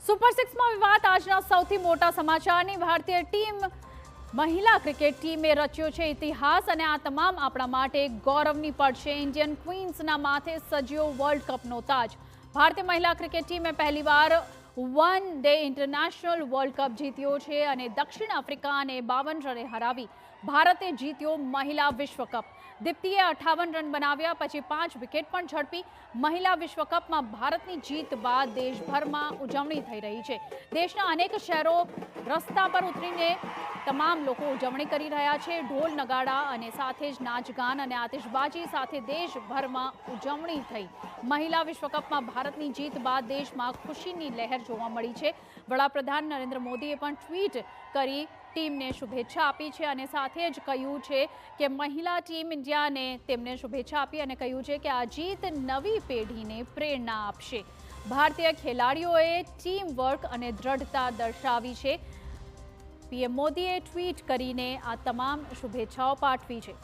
Super સિક્સમાં વિવાદ આજના સૌથી મોટા સમાચારની ભારતીય ટીમ મહિલા ક્રિકેટ ટીમે રચ્યો છે ઇતિહાસ અને આ તમામ આપણા માટે ગૌરવની પળ છે। ઇન્ડિયન ક્વીન્સના માથે સજ્યો વર્લ્ડ કપનો તાજ। ભારતીય મહિલા ક્રિકેટ ટીમે પહેલીવાર one day international world cup જીત્યો છે અને દક્ષિણ આફ્રિકાને 52 રને હરાવી ભારતે જીત્યો મહિલા વિશ્વ કપ। દીપ્તિએ 58 રન બનાવ્યા પછી 5 વિકેટ પણ ઝડપી। મહિલા વિશ્વ કપમાં ભારતની જીત બાદ દેશભરમાં ઉજવણી થઈ રહી છે। દેશના અનેક શહેરો રસ્તા પર ઉતરીને તમામ લોકો ઉજવણી કરી રહ્યા છે। ઢોલ નગાડા અને સાથે જ નાચગાન અને આતિશબાજી સાથે દેશભરમાં ઉજવણી થઈ। મહિલા વિશ્વ કપમાં ભારતની જીત બાદ દેશમાં ખુશીની લહેર જોવા મળી છે। વડાપ્રધાન નરેન્દ્ર મોદીએ પણ ટ્વીટ કરી ટીમને શુભેચ્છા આપી છે અને સાથે જ કહ્યું છે કે મહિલા ટીમ ઇન્ડિયાને તેમને શુભેચ્છા આપી અને કહ્યું છે કે આ જીત નવી પેઢીને પ્રેરણા આપશે। ભારતીય ખેલાડીઓએ ટીમ વર્ક અને દ્રઢતા દર્શાવી છે। પીએમ મોદીએ ટ્વીટ કરીને આ તમામ શુભેચ્છાઓ પાઠવી છે।